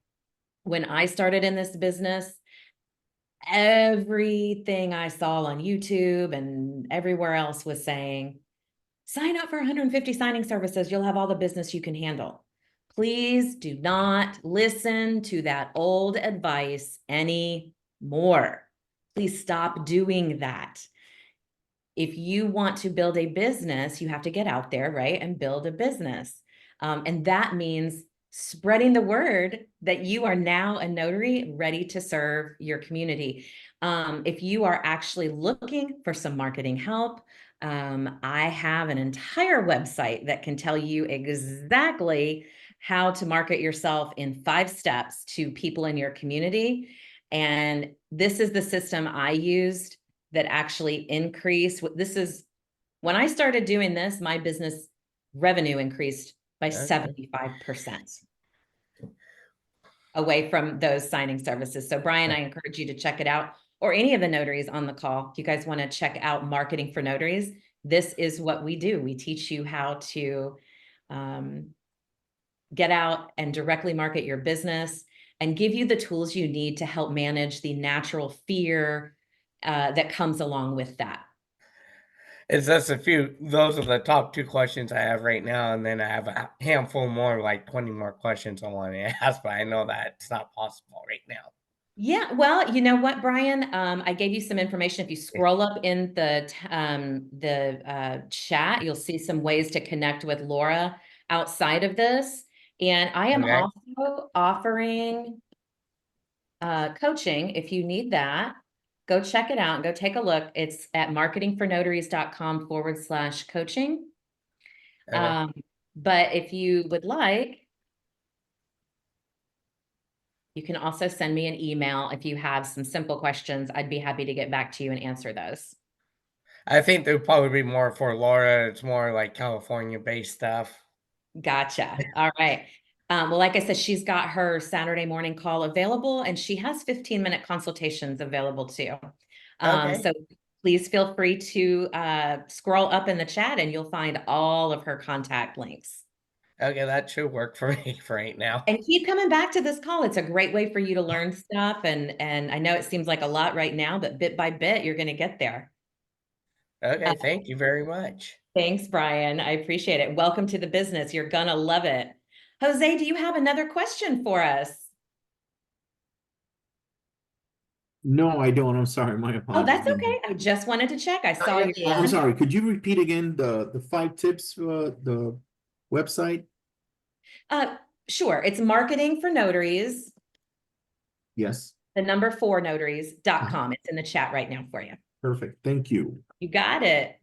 When I started in this business, everything I saw on YouTube and everywhere else was saying, sign up for 150 signing services. You'll have all the business you can handle. Please do not listen to that old advice anymore. Please stop doing that. If you want to build a business, you have to get out there, right, and build a business. And that means spreading the word that you are now a notary ready to serve your community. If you are actually looking for some marketing help, I have an entire website that can tell you exactly how to market yourself in 5 steps to people in your community. And this is the system I used that actually increased. This is when I started doing this, my business revenue increased by 75% away from those signing services. So Brian, I encourage you to check it out, or any of the notaries on the call. If you guys want to check out marketing for notaries, this is what we do. We teach you how to get out and directly market your business and give you the tools you need to help manage the natural fear that comes along with that. It's just those are the top 2 questions I have right now. And then I have a handful more, like 20 more questions I want to ask, but I know that it's not possible right now. Yeah, well, you know what, Brian? I gave you some information. If you scroll up in the chat, you'll see some ways to connect with Laura outside of this. And I am Okay. also offering coaching if you need that. Go check it out and go take a look. It's at marketingfornotaries.com/coaching. Okay. But if you would like, you can also send me an email if you have some simple questions. I'd be happy to get back to you and answer those. I think there'll probably be more for Laura. It's more like California-based stuff. Gotcha. All right. Well, like I said, she's got her Saturday morning call available, and she has 15-minute consultations available too. Okay. So please feel free to scroll up in the chat and you'll find all of her contact links. Okay, that should work for me for right now. And keep coming back to this call. It's a great way for you to learn stuff. And I know it seems like a lot right now, but bit by bit, you're going to get there. Okay, thank you very much. Thanks, Brian. I appreciate it. Welcome to the business. You're gonna love it. Jose, do you have another question for us? No, I don't. I'm sorry. My Oh, apologies. that's okay. I just wanted to check. I saw yet, your I'm hand. sorry. Could you repeat again the 5 tips for the website? Sure. It's marketing for notaries, Yes. the number 4 notaries.com. It's in the chat right now for you. Perfect. Thank you. You got it.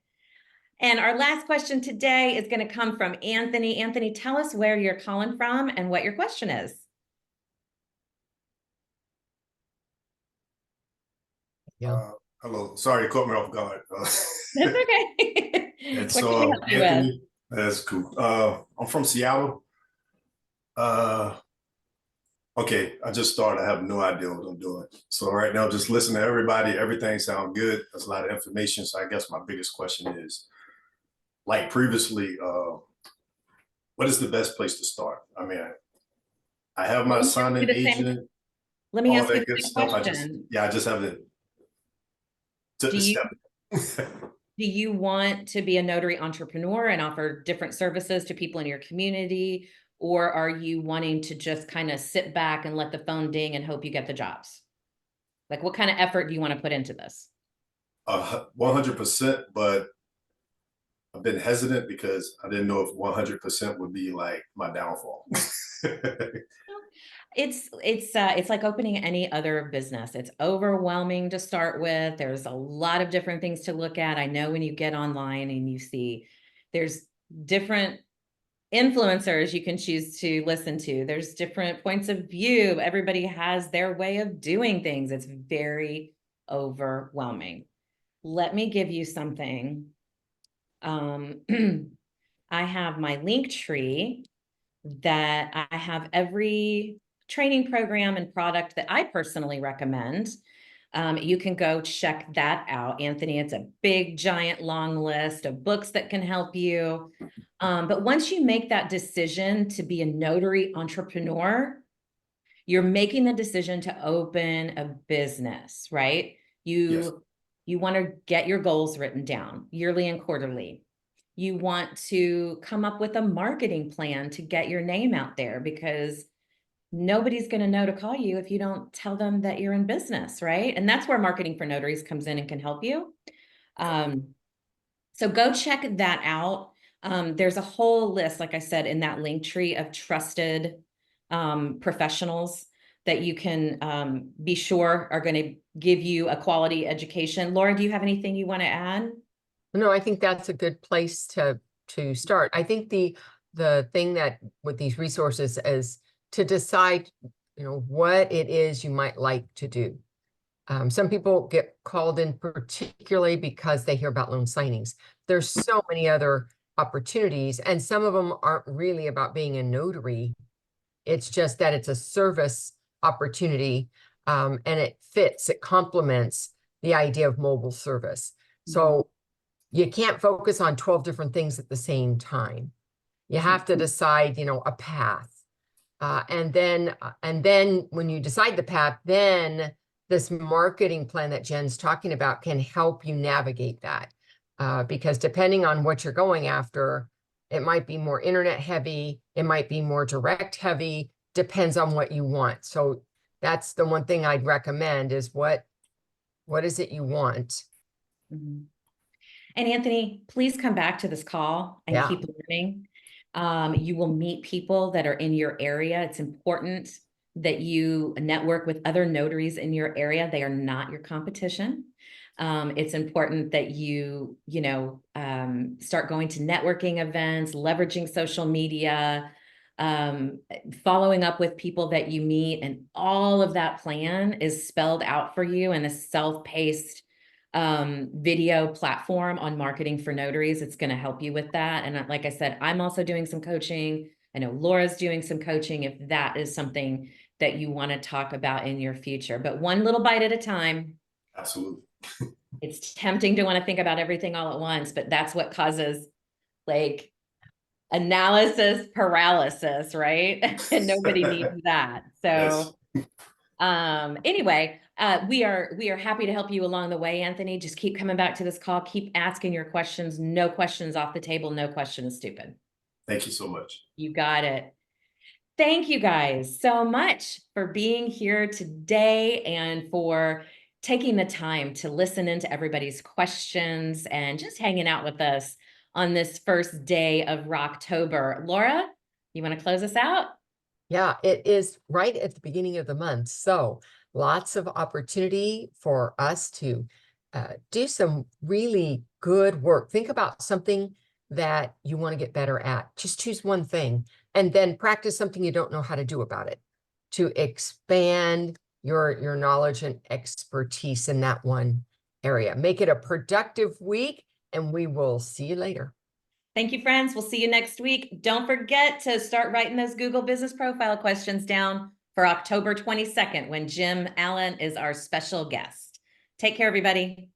And our last question today is going to come from Anthony. Anthony, tell us where you're calling from and what your question is. Yeah. Hello. Sorry, it caught me off guard. That's okay. It's What can we help you with? Anthony. That's cool. I'm from Seattle. Okay, I just started. I have no idea what I'm doing. So right now, just listening to everybody. Everything sounds good. There's a lot of information. So I guess my biggest question is, like previously, what is the best place to start? I mean, I have my signing agent. Let me all ask you that the good same stuff. question. I just haven't took Do the you step. do you want to be a notary entrepreneur and offer different services to people in your community, or are you wanting to just kind of sit back and let the phone ding and hope you get the jobs? Like, what kind of effort do you want to put into this? 100%, but I've been hesitant because I didn't know if 100% would be like my downfall. It's like opening any other business. It's overwhelming to start with. There's a lot of different things to look at. I know when you get online and you see there's different influencers you can choose to listen to. There's different points of view. Everybody has their way of doing things. It's very overwhelming. Let me give you something. I have my link tree that I have every training program and product that I personally recommend. You can go check that out, Anthony. It's a big, giant, long list of books that can help you. But once you make that decision to be a notary entrepreneur, you're making the decision to open a business, right? Yes. You want to get your goals written down yearly and quarterly. You want to come up with a marketing plan to get your name out there, because nobody's going to know to call you if you don't tell them that you're in business, right? And that's where Marketing for Notaries comes in and can help you. So go check that out. There's a whole list, like I said, in that link tree of trusted professionals that you can be sure are going to give you a quality education. Laura, do you have anything you want to add? No, I think that's a good place to start. I think the thing that with these resources is to decide, what it is you might like to do. Some people get called in particularly because they hear about loan signings. There's so many other opportunities, and some of them aren't really about being a notary. It's just that it's a service opportunity, and it complements the idea of mobile service. So you can't focus on 12 different things at the same time. You have to decide, a path. And then when you decide the path, then this marketing plan that Jen's talking about can help you navigate that. Because depending on what you're going after, it might be more internet heavy, it might be more direct heavy, depends on what you want. So that's the one thing I'd recommend is what is it you want? Mhm. And Anthony, please come back to this call and Yeah. keep learning. You will meet people that are in your area. It's important that you network with other notaries in your area. They are not your competition. It's important that you start going to networking events, leveraging social media, following up with people that you meet, and all of that plan is spelled out for you in a self-paced video platform on marketing for notaries. It's going to help you with that. And like I said, I'm also doing some coaching. I know Laura's doing some coaching if that is something that you want to talk about in your future, but one little bite at a time. Absolutely. It's tempting to want to think about everything all at once, but that's what causes like analysis paralysis, right? And nobody needs that. So anyway, we are happy to help you along the way, Anthony. Just keep coming back to this call. Keep asking your questions. No questions off the table. No question is stupid. Thank you so much. You got it. Thank you guys so much for being here today and for taking the time to listen into everybody's questions and just hanging out with us on this first day of Rocktober. Laura, you want to close us out? Yeah, it is right at the beginning of the month. So lots of opportunity for us to do some really good work. Think about something that you want to get better at. Just choose one thing and then practice something you don't know how to do about it to expand your knowledge and expertise in that one area. Make it a productive week, and we will see you later. Thank you, friends. We'll see you next week. Don't forget to start writing those Google Business Profile questions down for October 22nd when Jim Allen is our special guest. Take care, everybody.